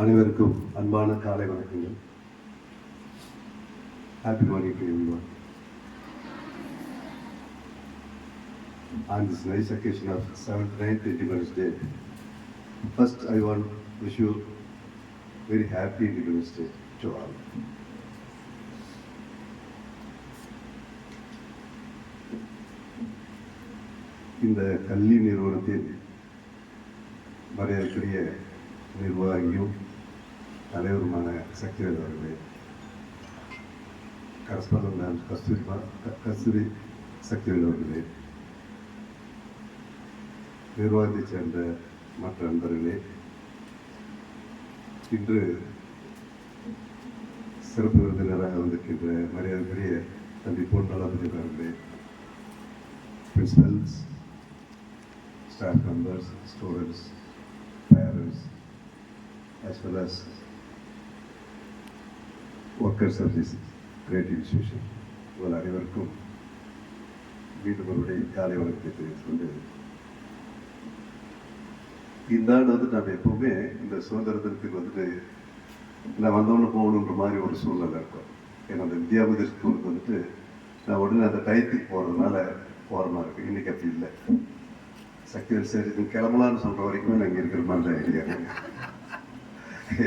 அனைவருக்கும் அன்பான காலை வணக்கங்கள். Happy morning to everyone. On this nice occasion of 79th Independence Day, first I want to wish you very happy Independence Day to all. இந்த கல்வி நிறுவனத்தின் மரியாதைக்குரிய நிர்வாகியும் தலைவருமான சக்திவேல் அவர்களே, கரஸ்பாண்டன்ட் கஸ்தூரி சக்திவேல் அவர்களே, நிர்வாகத்தைச் சேர்ந்த மற்ற நண்பர்களே, இன்று சிறப்பு விருந்தினராக வந்திருக்கின்ற மரியாதைக்குரிய தம்பி பொன் நலபதி அவர்களே, principles, staff members, students, parents, as well as workers of this great institution. உங்கள் அனைவருக்கும் மீண்டும் ஒருவருடைய காலை வணக்கத்தை தெரிவித்துக் கொண்டு, இந்த ஆண்டு நம்ம எப்பவுமே இந்த சுதந்திர தினத்துக்கு நான் வந்தவொன்னு போகணுன்ற மாதிரி ஒரு சூழ்நிலை இருக்கும். ஏன்னா அந்த வித்யாபதி ஸ்கூலுக்கு நான் உடனே அந்த டயத்துக்கு போகிறதுனால போகிற மாதிரி இருக்கு. இன்னைக்கு அப்படி இல்லை. சக்திவேல் சரி இது கிளம்பலான்னு சொல்கிற வரைக்குமே நான் இங்கே இருக்கிற மாதிரி தான் ஐடியா.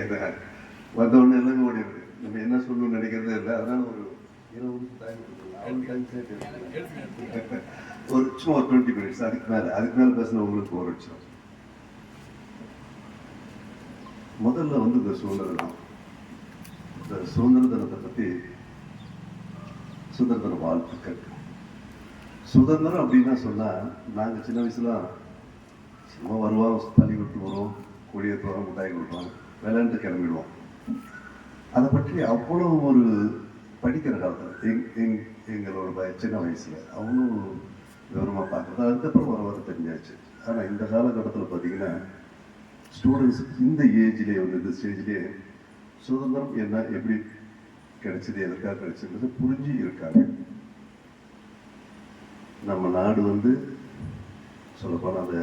ஏன்னா வந்தவொடனே எல்லாமே ஓடிடுது. நம்ம என்ன சொல்லணும்னு நினைக்கிறதே இல்லை. அதனால ஒரு சும்மா ஒரு 20 minutes அதுக்கு மேலே பேசின உங்களுக்கு ஒரு வச்சோம். முதல்ல இந்த சுதந்திரம், இந்த சுதந்திர தினத்தை பற்றி சுதந்திர தின வாழ்த்துக்கள். சுதந்திரம் அப்படின்னா சொன்னால், நாங்கள் சின்ன வயசுல சும்மா வருவோம், பள்ளிக்கூடத்துக்கு வரும், கொடியேற்று வரோம், மிட்டாய் கொடுப்போம், விளையாண்டு கிளம்பிடுவோம். அதை பற்றி அவ்வளோ ஒரு படிக்கிற காலத்தில் எங்களோட சின்ன வயசில் அவ்வளோ விவரமாக பார்க்குறது. அதுக்கப்புறம் வர தெரிஞ்சாச்சு. ஆனால் இந்த காலகட்டத்தில் பார்த்தீங்கன்னா ஸ்டூடெண்ட்ஸ் இந்த ஏஜ்லேயே இந்த ஸ்டேஜ்லேயே சுதந்திரம் என்ன, எப்படி கிடைச்சது, எதற்காக கிடைச்சது புரிஞ்சு இருக்காங்க. நம்ம நாடு சொல்லப்போனால் அந்த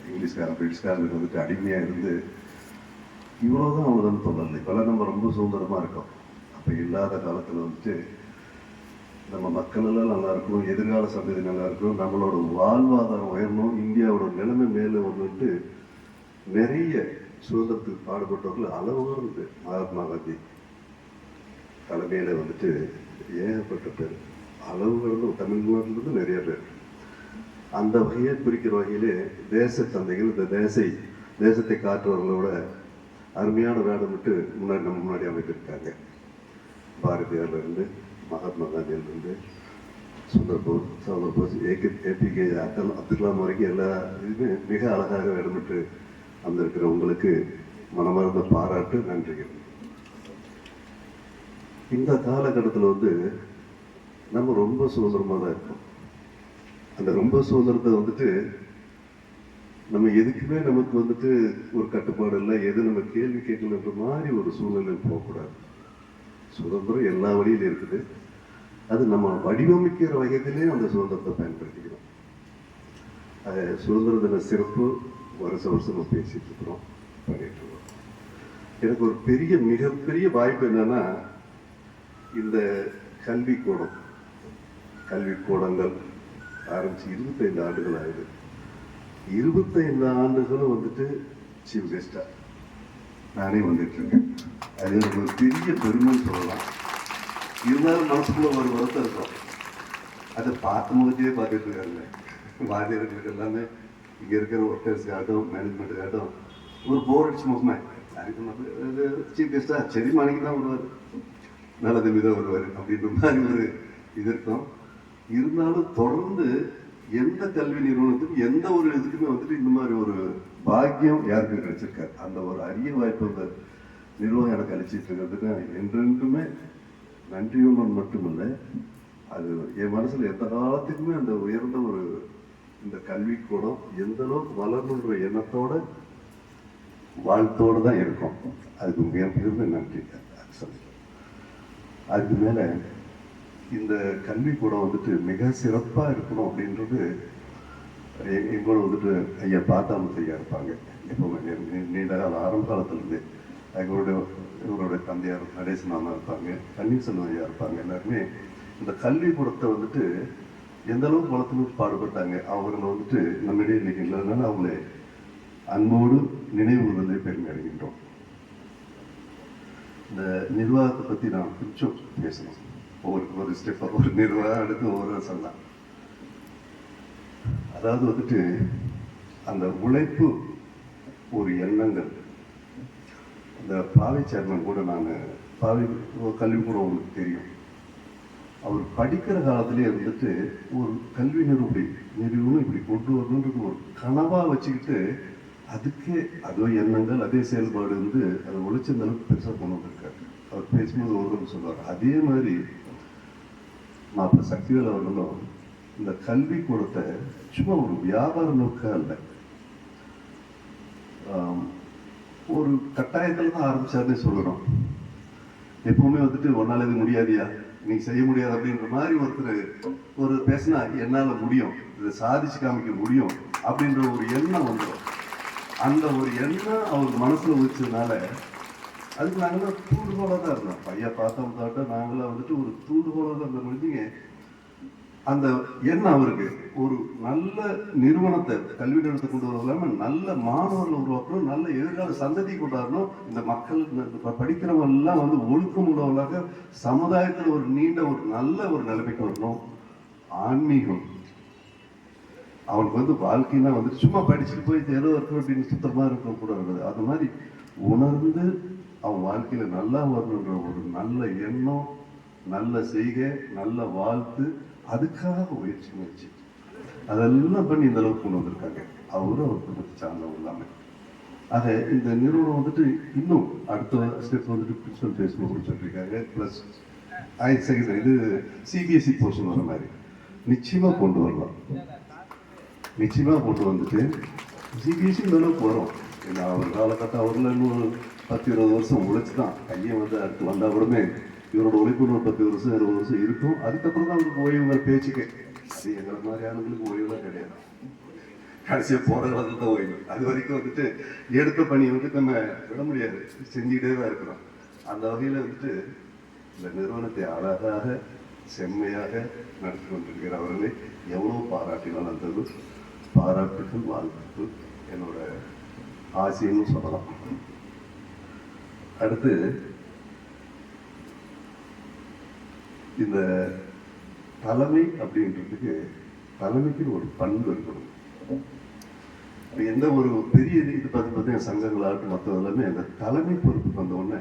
இங்கிலீஷ்காரன் பிரிட்டிஷ்காரனுக்கு அடிமையாக இருந்து இவ்வளோதான் அவ்வளோதான் சொல்லலை. இப்போல்லாம் நம்ம ரொம்ப சுதந்திரமாக இருக்கோம். அப்போ இல்லாத காலத்தில் நம்ம மக்கள் எல்லாம் நல்லா இருக்கணும், எதிர்கால சந்ததி நல்லா இருக்கணும், நம்மளோட வாழ்வாதாரம் உயரணும், இந்தியாவோட நிலைமை மேலே நிறைய சுதந்திரத்துக்கு பாடுபட்டவர்கள் அளவோடு இருந்து மகாத்மா காந்தி தலைமையில் ஏகப்பட்ட பேர், அளவுகள் தமிழ்நாட்டிலிருந்து நிறைய பேர். அந்த வகையை குறிக்கிற வகையிலே தேச தந்தைகள் இந்த தேசத்தை காட்டுறவர்களோட அருமையான வேடம் முன்னாடி அமைத்திருக்காங்க. பாரதியார்லேருந்து, மகாத்மா காந்தியிலிருந்து, சுந்தர் போஸ், ஏபிகே அப்துல் கலாம் வரைக்கும் எல்லா இதுவுமே மிக அழகாக வேடமிட்டு வந்திருக்கிற உங்களுக்கு மனமார்ந்த பாராட்டு, நன்றிகள். இந்த காலகட்டத்தில் நம்ம ரொம்ப சுதந்திரமாக தான் இருக்கோம். அந்த ரொம்ப சுதந்திரத்தை நம்ம எதுக்குமே நமக்கு ஒரு கட்டுப்பாடு இல்லை, எது நம்ம கேள்வி கேட்கலன்ற மாதிரி ஒரு சூழ்நிலை போகக்கூடாது. சுதந்திரம் எல்லா வழியிலும் இருக்குது. அது நம்ம வடிவமைக்கிற வகையிலே அந்த சுதந்திரத்தை பயன்படுத்திக்கிறோம். சுதந்திர தின சிறப்பு வருஷம் நம்ம பேசிட்டு இருக்கிறோம், பண்ணிட்டு இருக்கோம். எனக்கு ஒரு மிகப்பெரிய வாய்ப்பு என்னன்னா, இந்த கல்விக்கூடங்கள் ஆரம்பிச்சு 25 ஆண்டுகள் ஆகுது. 25 ஆண்டுகளும் சீஃப் கெஸ்டா நானே இருக்கேன். அது எனக்கு ஒரு பெரிய பெருமைன்னு சொல்லலாம். இருந்தாலும் மனசுக்குள்ள ஒரு வருத்தம் இருக்கும். அதை பார்த்த முகத்தையே பார்த்துட்டு இருக்காங்க வாத்தியர்களுக்கு எல்லாமே. இங்கே இருக்கிற ஒர்க்கர்ஸுக்காகட்டும், மேனேஜ்மெண்ட்டுக்காகட்டும் ஒரு போர் அடிச்சு முகமே அதுக்கு சீஃப் கெஸ்டா சரி மணிக்கு தான் வருவார், நல்ல தம்பி தான் வருவார் அப்படின்ற மாதிரி ஒரு இது இருக்கும். இருந்தாலும் தொடர்ந்து எந்த கல்வி நிறுவனத்துக்கும் எந்த ஒரு இதுக்குமே இந்த மாதிரி ஒரு பாக்கியம் யாருக்கும் கிடைச்சிருக்காரு. அந்த ஒரு அரிய வாய்ப்பு அந்த நிர்வாகம் எனக்கு அளிச்சிட்டு இருக்கிறதுக்கு என்றென்றுமே நன்றியுடன் மட்டுமில்லை, அது என் மனசில் எந்த காலத்துக்குமே அந்த உயர்ந்த ஒரு இந்த கல்விக்கூடம் எந்த அளவுக்கு வளரணுன்ற எண்ணத்தோட வாழ்த்தோடு தான் இருக்கும். அதுக்கு மிகப்பெரிய நன்றி சொல்லி. அதுக்கு மேலே இந்த கல்விக்கூடம் மிக சிறப்பாக இருக்கணும் அப்படின்றது எங்களோட ஐயா பார்த்தாம செய்ய இருப்பாங்க. எப்போ நீண்ட கால ஆரம்ப காலத்துலேருந்து இவருடைய தந்தையார் நடேசன் அண்ணா இருப்பாங்க, பன்னீர்செல்வம் ஐயா இருப்பாங்க. எல்லாருமே இந்த கல்விக்கூடத்தை வந்துட்டு எந்த அளவுக்கு வளர்த்துன்னு பாடுபட்டாங்க. அவங்களை வந்துட்டு நம்மிடையே இன்னைக்கு இல்லாதனால அவங்களை அன்போடு நினைவு கூறுவதை பெருமை அடைகின்றோம். இந்த நிர்வாகத்தை பற்றி நான் கொஞ்சம் பேசணும். ஒரு ஸ்டெப் ஒரு நிர்வாகம் அடுத்து ஒவ்வொரு சொல்லலாம். அதாவது வந்துட்டு அந்த உழைப்பு, ஒரு எண்ணங்கள். இந்த பாவை சேர்மன் கூட நான் பாவை கல்விக்கூடம் உங்களுக்கு தெரியும். அவர் படிக்கிற காலத்திலே வந்துட்டு ஒரு கல்வி நிறுவனம் இப்படி கொண்டு வரணுன்றது ஒரு கனவா வச்சுக்கிட்டு அதுக்கே அதோ எண்ணங்கள் அதே செயல்பாடு வந்து அதை உழைச்சந்த அளவுக்கு பெருசாக கொண்டு வந்திருக்காரு. அவர் பேசும்போது ஒருவரும் சொல்லுவார். அதே மாதிரி மாப்பிள்ள சக்திவேல் அவர்களும் இந்த கல்வி கூடத்தை சும்மா ஒரு வியாபார நோக்கம் இல்லை, ஒரு கட்டாயத்தில் தான் ஆரம்பிச்சாருன்னே சொல்லணும். எப்பவுமே வந்துட்டு ஒன்னால இது முடியாதியா, நீ செய்ய முடியாது அப்படின்ற மாதிரி ஒரு பேசினா என்னால் முடியும், இதை சாதிச்சு காமிக்க முடியும் அப்படின்ற ஒரு எண்ணம் வந்துடும். அந்த ஒரு எண்ணம் அவர் மனசுல வச்சதுனால அதுக்கு நாங்களாம் தூண்டுகோலாக தான் இருந்தோம். பையன் பார்த்தோம்னாட்ட நாங்களாம் வந்துட்டு ஒரு தூண்டுகோலாக தான் இருந்த முடிஞ்சுங்க. அந்த எண்ணம் அவருக்கு ஒரு நல்ல நிறுவனத்தை, கல்வி நிறுவனத்தை கொண்டு வர இல்லாமல் நல்ல மாணவர்களை உருவாக்கணும், நல்ல எதிர்கால சந்ததி கொண்டாடணும். இந்த மக்கள் படிக்கிறவங்க எல்லாம் வந்து ஒழுக்கம் உள்ளவர்களாக சமுதாயத்தில் ஒரு நீண்ட ஒரு நல்ல ஒரு நிலைமைக்கு வரணும். ஆன்மீகம் அவனுக்கு வந்து வாழ்க்கைன்னா வந்துட்டு சும்மா படிச்சுட்டு போய் ஏதோ இருக்கணும் அப்படின்னு சுத்தமாக இருக்கக்கூடாது. அது மாதிரி உணர்ந்து அவன் வாழ்க்கையில நல்லா வரணுன்ற ஒரு நல்ல எண்ணம், நல்ல செய்கை, நல்ல வாழ்த்து, அதுக்காக முயற்சி அதெல்லாம் பண்ணி இந்த அளவுக்கு கொண்டு வந்திருக்காங்க. அவரும் அவர் குடும்பத்தை சார்ந்தவங்க எல்லாமே. ஆக இந்த நிறுவனம் வந்துட்டு இன்னும் அடுத்த ஸ்டெப் வந்துட்டு பிரின்சிபல் பேசணும்னு சொல்லியிருக்காங்க. ப்ளஸ் இது சிபிஎஸ்சி போர்ஷன் வர மாதிரி நிச்சயமா கொண்டு வரலாம். நிச்சயமா கொண்டு வந்துட்டு சிபிஎஸ்சி இந்த அளவுக்கு வரும். ஏன்னா அவர் காலகட்டம் அவரில் இன்னும் 10-20 வருஷம் உழைச்சி தான் கையை வந்து அடுத்து வந்தால் கூடமே இவரோட உழைப்பு ஒரு 10 வருஷம் 20 வருஷம் இருக்கும். அதுக்கப்புறம் தான் அவருக்கு ஓய்வுகள் பேச்சுக்கு. அது எங்களை மாதிரி ஆளுங்களுக்கு ஓய்வுலாம் கிடையாது. கடைசியாக போகிற காலத்தில் தான் ஓய்வு. அது வரைக்கும் வந்துட்டு எடுத்த பணியை வந்துட்டு நம்ம விட முடியாது, செஞ்சுக்கிட்டே தான் இருக்கிறோம். அந்த வகையில் வந்துட்டு இந்த நிறுவனத்தை அழகாக செம்மையாக நடத்தி கொண்டிருக்கிற அவர்களை எவ்வளோ பாராட்டினால் அந்த பாராட்டுகள், வாழ்த்துக்கள், என்னோட ஆசைன்னு சொல்லலாம். அடுத்து இந்த தலைமை அப்படின்றதுக்கு தலைமைக்கு ஒரு பண்பு இருக்கணும். எந்த ஒரு பெரிய இது பார்த்தீங்கன்னா சங்கங்களாகட்டும் மற்ற எல்லாமே அந்த தலைமை பொறுப்புக்கு வந்த உடனே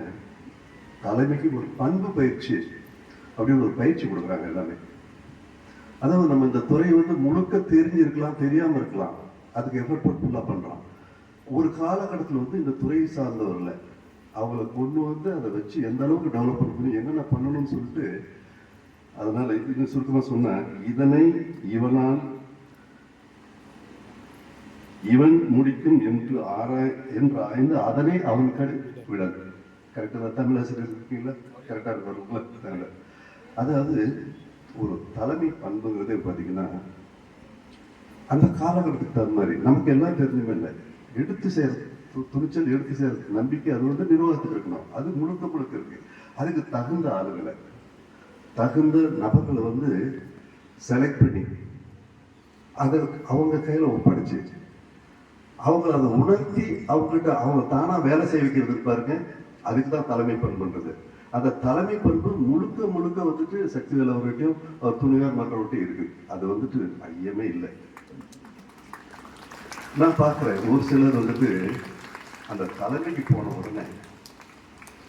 தலைமைக்கு ஒரு பண்பு பயிற்சி அப்படின்னு ஒரு பயிற்சி கொடுக்குறாங்க எல்லாமே. அதாவது நம்ம இந்த துறையை வந்து முழுக்க தெரிஞ்சிருக்கலாம், தெரியாம இருக்கலாம், அதுக்கு எஃபர்ட் போட்டு ஃபுல்லாக பண்றோம். ஒரு காலகட்டத்தில் வந்து இந்த துறையை சார்ந்தவர்களை அவங்கள கொண்டு வந்து அதை வச்சு எந்த அளவுக்கு டெவலப் பண்ணணும், என்னென்ன பண்ணணும்னு சொல்லிட்டு, அதனால இது சுருக்கமாக சொன்ன இதனை இவனால் இவன் முடிக்கும் என்று ஆராய்ந்து அதனை அவன் விடாது. கரெக்டாக தமிழ் ஆசிரியர் இருக்கீங்களா? கரெக்டாக இருப்பாருங்களா? அதாவது ஒரு தலைமை பண்புங்கிறதே பார்த்தீங்கன்னா அந்த காலகட்டத்துக்கு தகுந்த மாதிரி நமக்கு எல்லாம் தெரிஞ்சுமே இல்லை. எடுத்து சேர துணிச்சல், எடுத்து சேர நம்பிக்கை, அது வந்து நிர்வாகத்துக்கு இருக்கணும். அது முழுக்க இருக்கு. அதுக்கு தகுந்த ஆளுகளை, தகுந்த நபர்களை வந்து செலக்ட் பண்ணி அதை அவங்க கையில் ஒப்படைச்சு அவங்க அதை உணர்த்தி அவங்ககிட்ட அவங்க தானா வேலை செய்ய வைக்கிறது பாருங்க. அதுக்கு தான் தலைமை பண்புன்றது. அந்த தலைமை பண்பு முழுக்க வந்துட்டு சக்திவேல் அவர்கிட்டையும் துணியார் மக்கள்கிட்டையும் இருக்கு. அது வந்துட்டு ஐயமே இல்லை. நான் பார்க்குறேன் ஒரு சிலர் வந்துட்டு அந்த தலைமைக்கு போன உடனே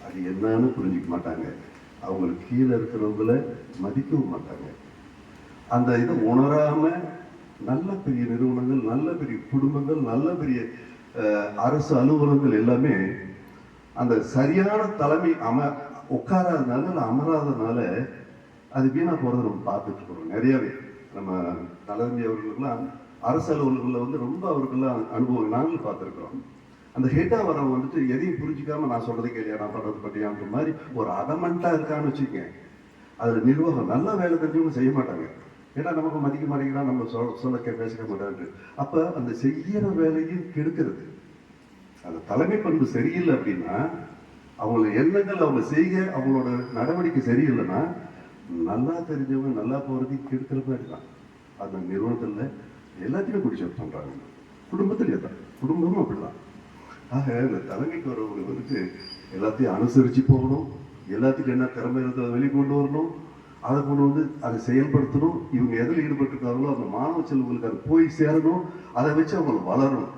அது என்னன்னு புரிஞ்சிக்க மாட்டாங்க. அவங்களுக்கு கீழே இருக்கிறவங்கள மதிக்கவும் மாட்டாங்க. அந்த இதை உணராம நல்ல பெரிய நிறுவனங்கள், நல்ல பெரிய குடும்பங்கள், நல்ல பெரிய அரசு அலுவலகங்கள் எல்லாமே அந்த சரியான தலைமை உட்காராதனால இல்லை அமராதனால அது வீணா போறதை நம்ம பார்த்துட்டு இருக்கோம். நிறையவே நம்ம தலைமை அவர்களுக்கெல்லாம் அரசு அலுவலகங்களில் வந்து ரொம்ப அவருக்கெல்லாம் அனுபவம் நாங்களும் பார்த்துருக்குறோம். அந்த ஹெட்டாக வரவங்க வந்துட்டு எதையும் புரிஞ்சிக்காம நான் சொல்றது கேள்வியா, நான் பண்றது பற்றியான்ற மாதிரி ஒரு அதமெண்டா இருக்கான்னு வச்சுக்கேன். அதில் நிர்வாகம் நல்ல வேலை தெரிஞ்சவங்க செய்ய மாட்டாங்க. ஏன்னா நமக்கு மதிக்க மாட்டேங்கிறா, நம்ம சொல்ல பேசிக்க மாட்டாங்க. அப்போ அந்த செய்கிற வேலையும் கெடுக்கிறது. அந்த தலைமை பண்பு சரியில்லை அப்படின்னா அவங்களோட எண்ணங்கள், அவங்க செய்க, அவங்களோட நடவடிக்கை சரியில்லைன்னா நல்லா தெரிஞ்சவங்க நல்லா போகிறது கெடுக்கிற மாதிரி தான். அந்த நிறுவனத்தில் எல்லாத்தையும் பிடிச்சி பண்ணுறாங்க. குடும்பத்தில் தான், குடும்பமும் அப்படிதான். ஆக இந்த தலைமைக்கு வரவங்களுக்கு வந்துட்டு எல்லாத்தையும் அனுசரித்து போகணும், எல்லாத்துக்கும் என்ன திறமை இருக்கிறத வெளிக்கொண்டு வரணும், அதை கொண்டு வந்து அதை செயல்படுத்தணும். இவங்க எதில் ஈடுபட்டிருக்காங்களோ அந்த மாணவ செல்வங்களுக்கு அது போய் சேரணும், அதை வச்சு அவங்க வளரணும்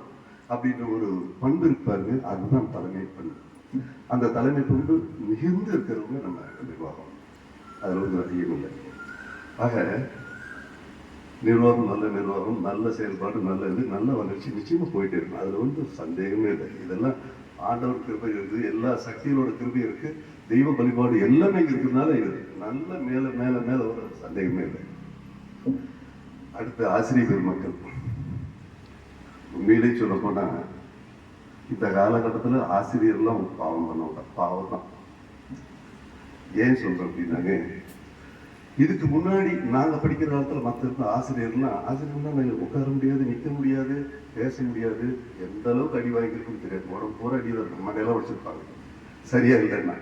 அப்படின்ற ஒரு பண்பு இருப்பாருங்க. அதுதான் தலைமை பண்பு. அந்த தலைமை பண்பு மிகுந்து இருக்கிறவங்க நம்ம நிர்வாகம், அதில் வந்து அதிகம் இல்லை. ஆக நிர்வாகம், நல்ல நிர்வாகம், நல்ல செயல்பாடு, நல்ல இது, நல்ல வளர்ச்சி நிச்சயமா போயிட்டே இருக்கும். அதில் வந்து சந்தேகமே இல்லை. இதெல்லாம் ஆண்டவர் கிருபை இருக்குது, எல்லா சக்திகளோட கிருபை இருக்கு, தெய்வ வழிபாடு எல்லாமே இருக்கிறதுனால இது நல்ல மேல மேல மேல ஒரு சந்தேகமே இல்லை. அடுத்து ஆசிரியர் பெருமக்கள், உண்மையிலே சொல்ல போனா இந்த காலகட்டத்தில் ஆசிரியர்லாம் பாவம் பண்ணுவாங்க, பாவம் தான். ஏன் சொல்றேன் அப்படின்னாங்க, இதுக்கு முன்னாடி நாங்க படிக்கிற காலத்துல மற்ற இருந்த ஆசிரியர்லாம் உட்கார முடியாது, நிற்க முடியாது, பேச முடியாது, எந்த அளவுக்கு அடி வாங்கியிருக்குன்னு தெரியாது. உடம்பு பூரா அடி மண்டையெல்லாம் வச்சிருப்பாங்க சரியா இல்லைன்னா.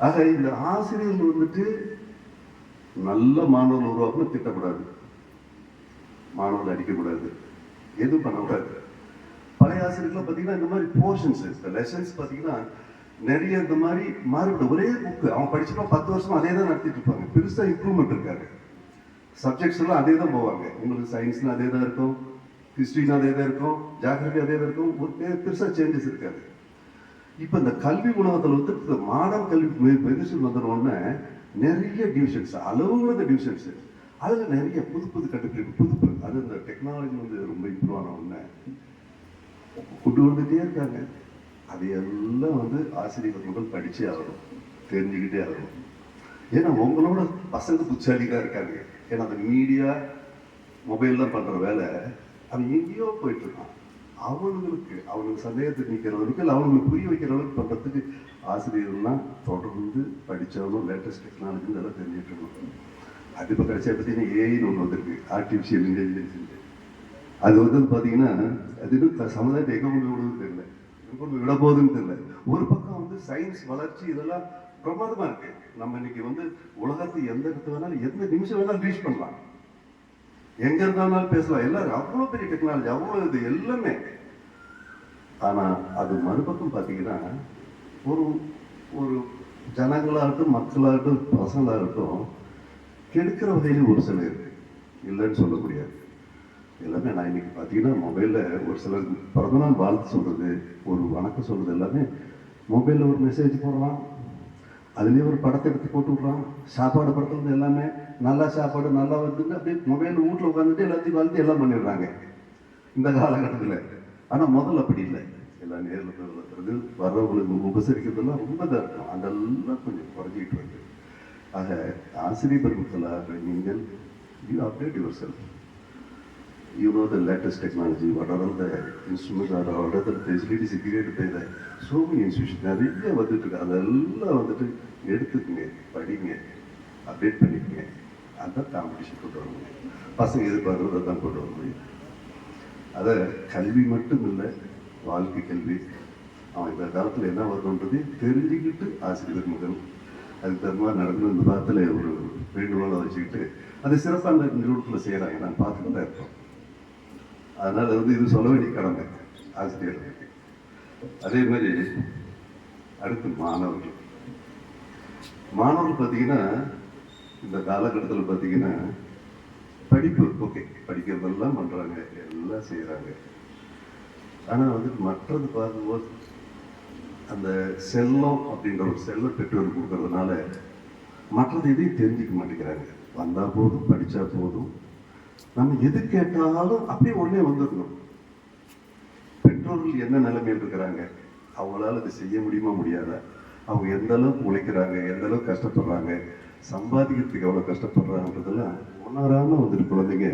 ஆக இந்த ஆசிரியர்கள் வந்துட்டு நல்ல மாணவர்கள் உருவாக்கணும், திட்டக்கூடாது, மாணவர்கள் அடிக்கக்கூடாது, எதுவும் பண்ணக்கூடாது. பழைய ஆசிரியர்கள் பார்த்தீங்கன்னா இந்த மாதிரி போர்ஷன்ஸ், லெசன்ஸ் பார்த்தீங்கன்னா நிறைய இந்த மாதிரி மாறுபடும். ஒரே புக்கு அவன் படிச்சுட்டோம் 10 வருஷமா அதே தான் நடத்திட்டு இருப்பாங்க, பெருசா இம்ப்ரூவ்மெண்ட் இருக்காரு. சப்ஜெக்ட்ஸ் எல்லாம் அதே தான் போவாங்க. உங்களுக்கு சயின்ஸ்னா அதே தான் இருக்கும், ஹிஸ்ட்ரினா அதே தான் இருக்கும், ஜியாகிரபி அதே தான் இருக்கும், ஒரு பெருசா சேஞ்சஸ் இருக்காது. இப்போ இந்த கல்வி உணவகத்தில் வந்து மாடர்ன் கல்வி பெருசு வந்துடுவோன்னே நிறைய டிவிஷன்ஸ், அளவுங்கள டிவிஷன்ஸ், அதில் நிறைய புது புது கண்டுபிடிப்பு, புது அது இந்த டெக்னாலஜி வந்து ரொம்ப இம்ப்ரூவ் ஆன உடனே கொண்டு வந்துட்டே இருக்காங்க. அதையெல்லாம் வந்து ஆசிரியர்கள் முதல் படிச்சே ஆகணும், தெரிஞ்சுக்கிட்டே ஆகணும். ஏன்னா உங்களோட பசங்க புத்தாலிகளாக இருக்காங்க. ஏன்னா அந்த மீடியா மொபைல்லாம் பண்ற வேலை அவன் எங்கேயோ போயிட்டு இருக்கான். அவனுக்கு சந்தேகத்தை நிற்கிறவனுக்கு இல்லை அவனுக்கு புரிய வைக்கிற அளவுக்கு பண்றதுக்கு ஆசிரியர்கள்லாம் தொடர்ந்து படித்தாலும் லேட்டஸ்ட் டெக்னாலஜி இதெல்லாம் தெரிஞ்சுட்டு இருக்கணும். அது இப்போ கடைசியாக பார்த்தீங்கன்னா ஏஐன்னு ஒன்று வந்திருக்கு, ஆர்டிஃபிஷியல் இன்டெலிஜென்ஸ். அது வந்து பார்த்தீங்கன்னா அது இன்னும் சமுதாயத்தை எங்கே கொண்டு விடுவது தெரியல, கொண்டு விட போகுதுன்னு தெரியல. ஒரு பக்கம் வந்து சயின்ஸ் வளர்ச்சி இதெல்லாம் பிரமாதமா இருக்கு. நம்ம இன்னைக்கு வந்து உலகத்தை எந்த இடத்துல வேணாலும் எந்த நிமிஷம் வேணாலும் ரீச் பண்ணலாம், எங்க இருந்தாலும் பேசலாம், எல்லாரும் அவ்வளவு பெரிய டெக்னாலஜி, அவ்வளவு இது எல்லாமே. ஆனா அது மறுபக்கம் பார்த்தீங்கன்னா ஒரு ஒரு ஜனங்களாகட்டும், மக்களாகட்டும், பசங்களாகட்டும் கெடுக்கிற வகையில் ஒரு சில இருக்கு, இல்லைன்னு சொல்ல முடியாது. எல்லாமே நான் இன்னைக்கு பார்த்தீங்கன்னா மொபைலில் ஒரு சிலர் பிறந்தநாள் வாழ்த்து சொல்றது, ஒரு வணக்கம் சொல்றது எல்லாமே மொபைலில் ஒரு மெசேஜ் போடுறான், அதுலேயே ஒரு படத்தை எடுத்து போட்டு விட்றான். சாப்பாடு படத்துலேருந்து எல்லாமே நல்லா சாப்பாடு நல்லா வந்துட்டு அப்படியே மொபைல் வீட்டில் உட்காந்துட்டு எல்லாத்தையும் வாழ்த்து எல்லாம் பண்ணிடுறாங்க இந்த காலகட்டத்தில். ஆனால் முதல்ல அப்படி இல்லை, எல்லாம் நேரில் போய் வளர்க்குறது, வர்றவங்களுக்கு உபசரிக்கிறதுலாம் ரொம்ப தான் இருக்கும். அதெல்லாம் கொஞ்சம் குறைஞ்சிக்கிட்டு வருது. ஆக ஆசிரியர் பெருமக்களாக நீங்கள் you update your self. You know the latest technology, what are all the instruments are, what are the facilities created by the so many institutions. நிறைய வந்துட்டு இருக்கு, அதெல்லாம் வந்துட்டு எடுத்துக்கங்க, படிங்க, அப்டேட் பண்ணிக்கங்க. அதான் காம்படிஷன் கொண்டு வர முடியும், பசங்க எதிர்பார்க்கறத தான் கொண்டு வர முடியும். அதை கல்வி மட்டும் இல்லை, வாழ்க்கை கல்வி. அவன் இந்த காலத்தில் என்ன வரணுன்றது தெரிஞ்சுக்கிட்டு ஆசிரியர் முதல் அதுக்கு தகுந்த மாதிரி நடந்து இந்த காலத்தில் ஒரு வேண்டுகோளை வச்சுக்கிட்டு அது சிறப்பான நிறுவனத்தில் செய்கிறாங்க, நான் பார்த்துட்டு தான் இருக்கோம். அதனால வந்து இது சொல்ல வேண்டிய கடமை ஆசிரியர்களுக்கு. அதே மாதிரி அடுத்து மாணவர்கள் பார்த்தீங்கன்னா இந்த காலகட்டத்தில் பார்த்தீங்கன்னா படிப்பு ஓகே, படிக்கிறதெல்லாம் பண்றாங்க, எல்லாம் செய்யறாங்க. ஆனா வந்து மற்றது பார்க்கும்போது அந்த செல்லம் அப்படின்ற ஒரு செல்ல பெற்றோர் கொடுக்கறதுனால மற்றது எதையும் தெரிஞ்சுக்க மாட்டேங்கிறாங்க. வந்தா போதும், படிச்சா போதும், நம்ம எது கேட்டாலும் அப்படியே உடனே வந்துடணும். பெற்றோர்கள் என்ன நிலைமையில் இருக்கிறாங்க, அவங்களால அதை செய்ய முடியுமா முடியாதா, அவங்க எந்த அளவுக்கு உழைக்கிறாங்க, எந்த அளவுக்கு கஷ்டப்படுறாங்க, சம்பாதிக்கிறதுக்கு எவ்வளோ கஷ்டப்படுறாங்கன்றதெல்லாம் உணராம வந்துட்டு குழந்தைங்க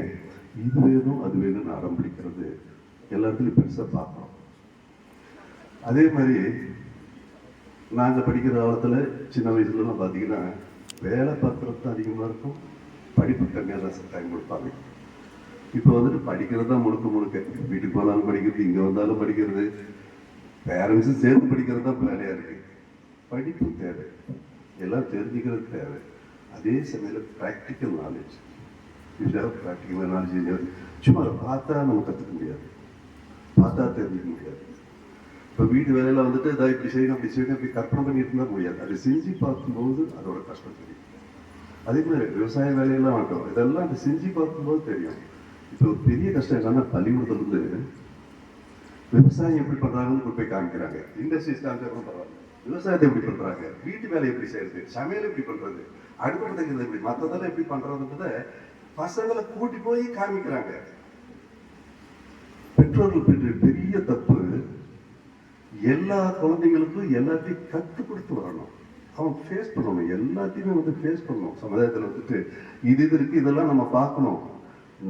இது வேணும் அது வேணும்னு அடம் பிடிக்கிறது எல்லா இடத்துலையும் பெருசாக பார்க்குறோம். அதே மாதிரி நாங்கள் படிக்கிற காலத்தில் சின்ன வயசுலலாம் பார்த்தீங்கன்னா வேலை பார்க்குறது தான் அதிகமாக இருக்கும், படிப்பு கம்மியாக தான் டைம் கொடுப்பாங்க. இப்போ வந்துட்டு படிக்கிறது தான் முழுக்க, வீட்டுக்கு போனாலும் படிக்கிறது, இங்கே வந்தாலும் படிக்கிறது, பேரண்ட்ஸும் சேர்த்து படிக்கிறது தான் வேலையாக இருக்குது. படிப்பு தேவை, எல்லாம் தெரிஞ்சுக்கிறது தேவை. அதே சமயத்தில் ப்ராக்டிக்கல் நாலேஜ், ப்ராக்டிக்கல் நாலேஜ் சும்மா அதை பார்த்தா நம்ம கற்றுக்க முடியாது, பார்த்தா தெரிஞ்சுக்க முடியாது. இப்போ வீட்டு வேலையில் வந்துட்டு இதை இப்படி செய்யணும் அப்படி செய்யணும் அப்படி கற்பனை பண்ணிட்டு இருந்தால் முடியாது. அதை செஞ்சு பார்க்கும்போது அதோட கஷ்டம் தெரியும். அதே மாதிரி விவசாய வேலையெல்லாம் ஆகட்டும், இதெல்லாம் அதை செஞ்சு பார்க்கும்போது தெரியும். இப்போ ஒரு பெரிய கஷ்டம் என்னன்னா, பள்ளிக்கூடத்துலேருந்து விவசாயம் எப்படி பண்ணுறாங்கன்னு போய் காமிக்கிறாங்க, இண்டஸ்ட்ரீஸ் காமிச்சாலும் பரவாயில்ல, விவசாயத்தை எப்படி பண்ணுறாங்க, வீட்டு வேலை எப்படி செய்யறது, சமையல் எப்படி பண்ணுறது, அடுப்பு தைக்கிறது எப்படி, மற்றதெல்லாம் எப்படி பண்ணுறதுன்றத பசங்களை கூட்டி போய் காமிக்கிறாங்க. பெற்றோர்கள் பெரிய தப்பு, எல்லா குழந்தைங்களுக்கும் எல்லாத்தையும் கற்றுக் கொடுத்து வரணும். அவன் ஃபேஸ் பண்ணணும், எல்லாத்தையுமே வந்து ஃபேஸ் பண்ணணும். சமுதாயத்தில் வந்துட்டு இது இருக்கு, இதெல்லாம் நம்ம பார்க்கணும்,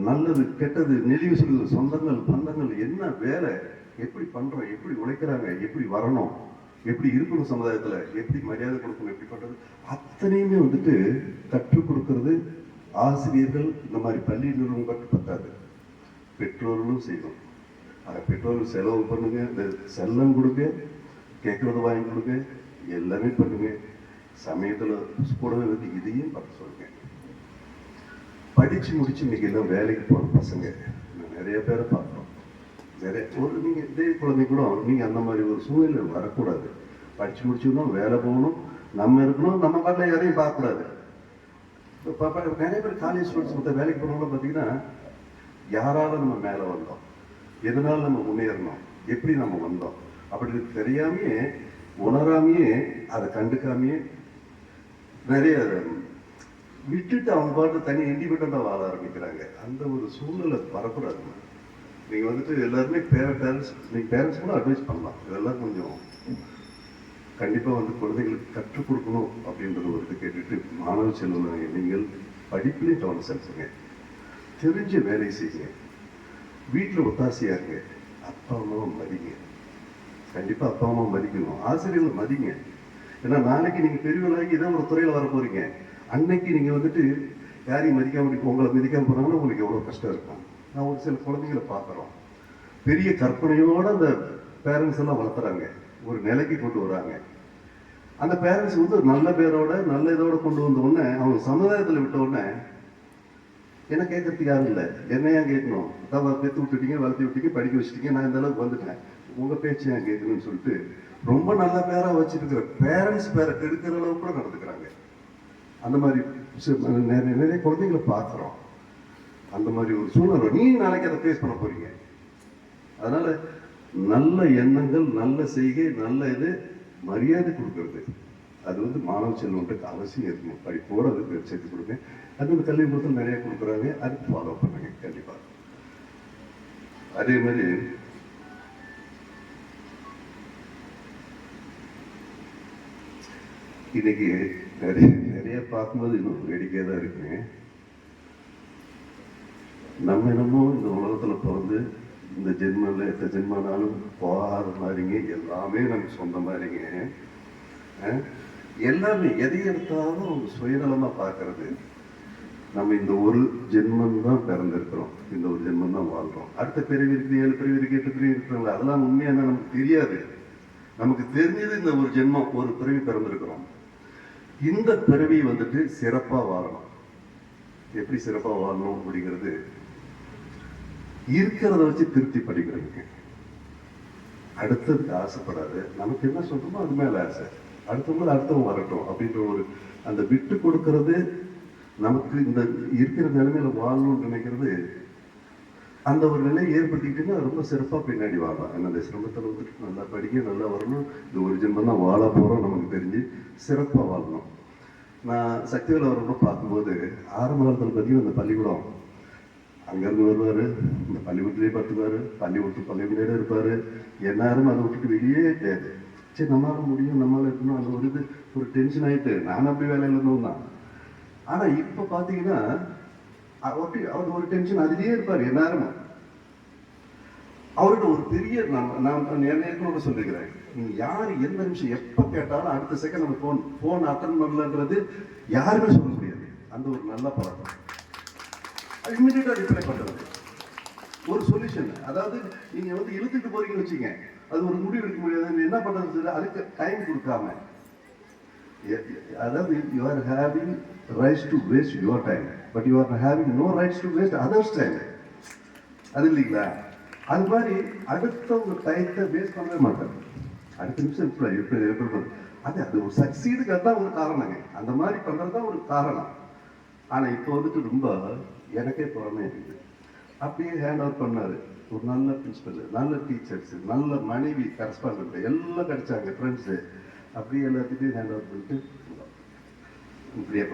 நல்லது கெட்டது நெளிவு சொல்லுது, சொந்தங்கள் பந்தங்கள் என்ன வேலை, எப்படி பண்றோம், எப்படி உழைக்கிறாங்க, எப்படி வரணும், எப்படி இருக்கணும் சமுதாயத்தில், எப்படி மரியாதை கொடுக்கணும், எப்படி பண்றது, அத்தனையுமே வந்துட்டு கற்றுக் கொடுக்கறது ஆசிரியர்கள். இந்த மாதிரி பள்ளி நிறுவனம் மட்டும் பத்தாது, பெற்றோர்களும் செய்யணும். அதை பெற்றோர்கள் செலவு பண்ணுங்க, இந்த செல்லம் கொடுங்க, கேட்கறத வாங்கி கொடுங்க, எல்லாமே பண்ணுங்க. சமயத்தில் கூடவே வந்து இதையும் பார்த்து சொல்லுங்க. படிச்சு முடிச்சு இன்னைக்கு எல்லாம் வேலைக்கு போகிற பசங்க நிறைய பேரை பார்க்குறோம். நிறைய ஒரு நீங்கள் இதே குழந்தை கூட நீங்கள் அந்த மாதிரி ஒரு சூழ்நிலை வரக்கூடாது. படிச்சு முடிச்சுக்கணும், வேலை போகணும், நம்ம இருக்கணும், நம்ம பாட்டில் யாரையும் பார்க்கக்கூடாது. இப்போ நிறைய பேர் காலேஜ் ஸ்டூடெண்ட்ஸ் மற்ற வேலைக்கு போகிறவங்களும் பார்த்தீங்கன்னா, யாரால நம்ம மேலே வந்தோம், எதனால நம்ம முன்னேறணும், எப்படி நம்ம வந்தோம் அப்படி தெரியாமையே உணராமையே அதை கண்டுக்காமையே நிறைய விட்டுட்டு அவங்க பாட்டு தனி இண்டிபெண்டாக வாழ ஆரம்பிக்கிறாங்க. அந்த ஒரு சூழ்நிலை வரக்கூடாது. நீங்கள் வந்துட்டு எல்லாருமே பேரண்ட்ஸ், நீங்கள் பேரண்ட்ஸ் கூட அட்வைஸ் பண்ணலாம், இதெல்லாம் கொஞ்சம் கண்டிப்பாக வந்து குழந்தைங்களுக்கு கற்றுக் கொடுக்கணும் அப்படின்றது ஒரு இது கேட்டுட்டு, மாணவ செல்வங்க நீங்கள் படிப்புலேயும் கவனம் செலுத்துங்க, தெரிஞ்ச வேலை செய்யுங்க, வீட்டில் ஒத்தாசையாக இருங்க, அப்பா அம்மாவை மதிங்க. கண்டிப்பாக அப்பா அம்மா மதிக்கணும், ஆசிரியர்களை மதிங்க. ஏன்னா நாளைக்கு நீங்கள் பெரியவர்களாகி ஏதோ ஒரு துறையில் வர போகிறீங்க, அன்னைக்கு நீங்கள் வந்துட்டு யாரையும் மதிக்காம உங்களை மதிக்காம போனாங்கன்னா உங்களுக்கு எவ்வளோ கஷ்டம் இருக்கும். நான் ஒரு சில குழந்தைங்களை பார்க்குறோம், பெரிய கற்பனையோடு அந்த பேரண்ட்ஸ் எல்லாம் வளர்த்துறாங்க, ஒரு நிலைக்கு கொண்டு வராங்க. அந்த பேரண்ட்ஸ் வந்து நல்ல பேரோட நல்ல இதோட கொண்டு வந்த உடனே அவங்க சமுதாயத்தில் விட்ட உடனே என்ன கேட்கறதுக்கு யாரும் இல்லை, என்னையா கேட்கணும், அதான் பெற்று விட்டுட்டீங்க, வளர்த்து விட்டீங்க, படிக்க வச்சுட்டீங்க, நான் இந்த அளவுக்கு வந்துட்டேன், உங்கள் பேச்சு ஏன் கேட்கணும்னு சொல்லிட்டு ரொம்ப நல்ல பேராக வச்சுருக்கிற பேரண்ட்ஸ் பேரை கெடுக்கிற அளவுக்கு கூட நடந்துக்கிறாங்க. அந்த மாதிரி நிறைய நிறைய குழந்தைங்களை பார்க்குறோம். அந்த மாதிரி ஒரு சூழ்நிலை நீங்கள் நாளைக்கு அதை ஃபேஸ் பண்ண போகிறீங்க. அதனால் நல்ல எண்ணங்கள், நல்ல செய்கை, நல்ல இது மரியாதை கொடுக்கறது, அது வந்து மாணவ செல்வன்ட்டுக்கு அவசியம் இருக்கணும். படிப்போடு அதுக்கு சேர்த்து கொடுங்க. அது வந்து கல்விக்கூடத்தில் நிறைய கொடுக்குறாங்க, அதுக்கு ஃபாலோ பண்ணுங்க கண்டிப்பாக. அதே மாதிரி இன்னைக்கு நிறைய பார்க்கும்போது இன்னும் வேடிக்கையாக தான் இருக்குங்க. நம்ம என்னமோ இந்த உலகத்தில் பிறந்து இந்த ஜென்மத்தில் எத்த ஜென்மானாலும் போகாத மாதிரிங்க, எல்லாமே நமக்கு சொந்த மாதிரிங்க. எல்லாமே எதை எடுத்தாலும் அவங்க சுயநலமாக பார்க்கறது. நம்ம இந்த ஒரு ஜென்மம் தான் பிறந்திருக்கிறோம், இந்த ஒரு ஜென்மம் தான் வாழ்கிறோம். அடுத்த பிறவி இருக்குது, 7 பிறவி இருக்கு, 8 பிறவி இருக்கிறாங்களா, அதெல்லாம் உண்மையான நமக்கு தெரியாது. நமக்கு தெரிஞ்சது இந்த ஒரு ஜென்மம், ஒரு பிறவி பிறந்திருக்கிறோம். இந்த பிறவி வந்துட்டு சிறப்பாக வாழணும். எப்படி சிறப்பாக வாழணும் அப்படிங்கிறது இருக்கிறத வச்சு திருப்தி படிக்கிறதுக்கு, அடுத்ததுக்கு ஆசைப்படாது. நமக்கு என்ன சொல்றோமோ அது மேல ஆசை, அடுத்தவங்க வரட்டும் அப்படின்ற ஒரு அந்த விட்டு கொடுக்கறது. நமக்கு இந்த இருக்கிற நிலைமையில வாழணும்னு நினைக்கிறது, அந்த ஒரு நிலையை ஏற்படுத்திக்கிட்டீங்கன்னா ரொம்ப சிறப்பாக பின்னாடி வாழலாம். அந்த சிரமத்தில் வந்துட்டு நல்லா படிக்க, நல்லா வரணும், இந்த ஒரு ஜென்மம் தான் வாழ போகிறோம் நமக்கு தெரிஞ்சு சிறப்பாக வாழணும். நான் சக்திவேல் அவரோட பார்க்கும்போது ஆரம்ப காலத்தில் பார்த்தீங்கன்னா இந்த பள்ளிக்கூடம் அங்கேருந்து வருவார், இந்த பள்ளிக்கூடத்துலேயே பார்த்துக்குவார், பள்ளிக்கூடம் இருப்பார், எல்லாரும் அதை விட்டுட்டு வெளியே கிடையாது. சரி நம்மளால முடியும், நம்மளால இருக்கணும், அந்த ஒரு இது ஒரு டென்ஷன் ஆகிட்டு நான் அப்படி வேலையில் இருந்தோம் தான். ஆனால் இப்போ பார்த்தீங்கன்னா அவர் ஒரு டென்ஷன் அதுலேயே இருப்பார். எல்லாரும் அவர்கிட்ட ஒரு பெரிய நான் ஏற்கனவே சொல்லியிருக்கிறேன், நீங்கள் யார் எந்த நிமிஷம் எப்போ கேட்டாலும் அடுத்த செகண்ட் நம்ம ஃபோன் அட்டன் பண்ணலன்றது யாருமே சொல்ல முடியாது. அந்த ஒரு நல்ல பழக்கம் இம்மிடியேட்டாக ரிப்ளை பண்ணுறது ஒரு சொல்யூஷன். அதாவது நீங்கள் வந்து இழுத்துட்டு போறீங்கன்னு வச்சுங்க, அது ஒரு முடிவு எடுக்க முடியாது, என்ன பண்ணுறது, அதுக்கு டைம் கொடுக்காம அதாவது you are having rights to waste your time, but you are having no rights to waste others time. அது இல்லைங்களா? அது மாதிரி அடுத்தவங்க டயத்தை வேஸ்ட் பண்ணவே மாட்டாங்க. அடுத்த நிமிஷம் எப்படி அது ஒரு சக்சீடுக்கு தான் ஒரு காரணங்க. அந்த மாதிரி பண்றது தான் ஒரு காரணம். ஆனா இப்போ வந்துட்டு ரொம்ப எனக்கே பொறாமையா இருக்குது. அப்படியே ஹேண்ட் ஓவர் பண்ணாரு. ஒரு நல்ல பிரின்சிபல், நல்ல டீச்சர்ஸ், நல்ல மனைவி, கரஸ்பாண்டன்ட் எல்லாம் கிடைச்சாங்க, ஃப்ரெண்ட்ஸு. அப்படியே எல்லாத்துக்கும் ஹேண்ட் ஓவர் பண்ணிட்டு ஃப்ரீயா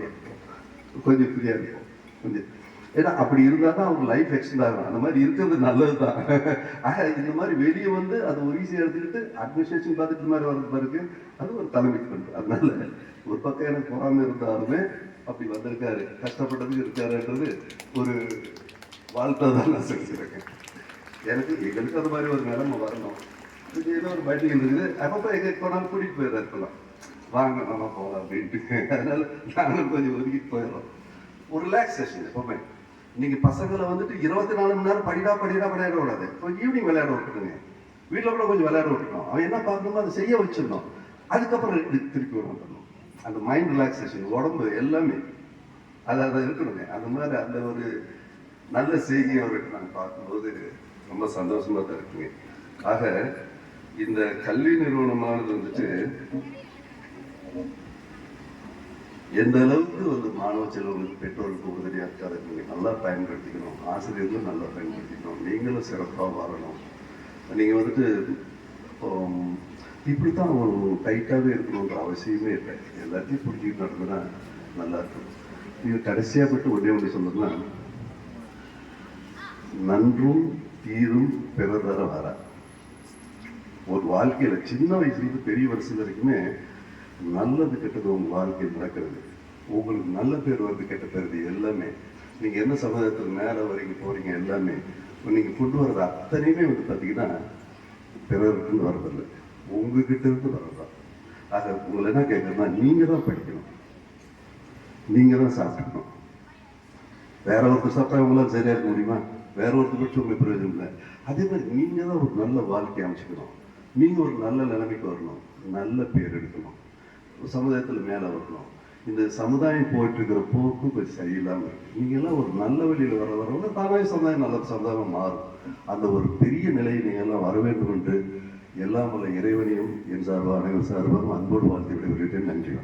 கொஞ்சம் ஃப்ரீயா இருக்கும் கொஞ்சம். ஏன்னா அப்படி இருந்தால் தான் அவங்க லைஃப் எக்ஸ்டெண்ட் ஆகும். அந்த மாதிரி இருக்கிறது நல்லது தான். ஆக இந்த மாதிரி வெளியே வந்து அதை ஒரு ஈஸியாக எடுத்துக்கிட்டு அட்மினிஸ்ட்ரேஷன் பார்த்துட்டு இந்த மாதிரி வர்றது பிறகு அது ஒரு தலைமைக்கு பண்ணுறது. அதனால ஒரு பக்கம் எனக்கு பொறாமை இருந்தாலுமே அப்படி வந்திருக்காரு, கஷ்டப்பட்டதுக்கு இருக்காருன்றது ஒரு வாழ்க்கை தான் நான் செஞ்சுருக்கேன். எங்களுக்கு அந்த மாதிரி ஒரு நிலைமை வரணும். இது ஏதோ ஒரு வண்டி இருக்குது, அப்பப்போ எங்கே போனாலும் கூட்டிகிட்டு போயிடுறா இருக்கலாம், வாங்க நம்ம போகலாம் அப்படின்ட்டு. அதனால நாங்களும் கொஞ்சம் ஒதுக்கிட்டு போயிடுறோம். ஒரு ரிலாக்ஸேஷன் எப்பவுமே. நீங்கள் பசங்களை வந்துட்டு 24 மணி நேரம் படிடா விளையாட விடாது. கொஞ்சம் ஈவினிங் விளையாட விட்டுருங்க, வீட்டில் கூட கொஞ்சம் விளையாட விட்டுருணும். அவன் என்ன பார்க்கணுமோ அதை செய்ய வச்சிடணும். அதுக்கப்புறம் திருப்பி வரணும். அந்த மைண்ட் ரிலாக்ஸேஷன், உடம்பு எல்லாமே அதை இருக்கணுங்க. அந்த மாதிரி அந்த ஒரு நல்ல செய்தி அவருக்கு நாங்கள் பார்க்கும்போது ரொம்ப சந்தோஷமா தான் இருக்குங்க. ஆக இந்த கல்வி நிறுவனமானது வந்துட்டு எந்த அளவுக்கு வந்து மாணவ செல்வங்களுக்கு, பெற்றோருக்கு உறுதியாக இருக்காது. நீங்கள் நல்லா பயன்படுத்திக்கணும், ஆசிரியர்களும் நல்லா பயன்படுத்திக்கணும், நீங்களும் சிறப்பாக வரணும். நீங்கள் வந்துட்டு இப்படித்தான் டைட்டாகவே இருக்கணுன்ற அவசியமே இல்லை. எல்லாத்தையும் புரிஞ்சுக்கிட்டு நடந்ததுன்னா நல்லா இருக்கும். நீங்கள் கடைசியாக போட்டு ஒன்றே சொன்னதுன்னா, நன்றும் தீரும் பிறதர வர. ஒரு வாழ்க்கையில சின்ன வயசுலேருந்து பெரிய வருஷம் வரைக்குமே நல்லது கெட்டது உங்க வாழ்க்கையில் நடக்கிறது. உங்களுக்கு நல்ல பேர் வருது, கெட்ட பேருது எல்லாமே நீங்க என்ன சமுதாயத்துக்கு மேல வரைக்கும் போறீங்க, எல்லாமே நீங்க கொண்டு வர்றது அத்தனையுமே வந்து பார்த்தீங்கன்னா பிறருக்குன்னு வர்றதில்லை, உங்ககிட்ட இருந்து வர்றதுதான். ஆக உங்களை என்ன கேட்கறதுனா, நீங்க தான் படிக்கணும், நீங்க தான் சாப்பிடணும். வேற ஒருத்தர் சாப்பிட்டா உங்களால் சரியா இருக்க முடியுமா? வேற ஒருத்தர் வச்சு உங்களுக்கு பிரயோஜனம் இல்லை. அதே மாதிரி நீங்க தான் ஒரு நல்ல வாழ்க்கை அமைச்சுக்கணும். நீங்க ஒரு நல்ல நிலைமைக்கு வரணும், நல்ல பேர் எடுக்கணும், சமுதாயத்தில் மேலே வரணும். இந்த சமுதாயம் போயிட்டு இருக்கிற போக்கு கொஞ்சம் சரியில்லாமல் இருக்கு. நீங்க எல்லாம் ஒரு நல்ல வழியில் வரவங்க தானாக சமுதாயம் நல்ல சமுதாயம் மாறும். அந்த ஒரு பெரிய நிலையை நீங்க எல்லாம் வர வேண்டும் என்று எல்லாம் வல்ல இறைவனையும் என் சார்பாக அனைவர் சார்பாகவும் அன்போடு வாழ்த்து விடைபெறுகிறேன். நன்றி.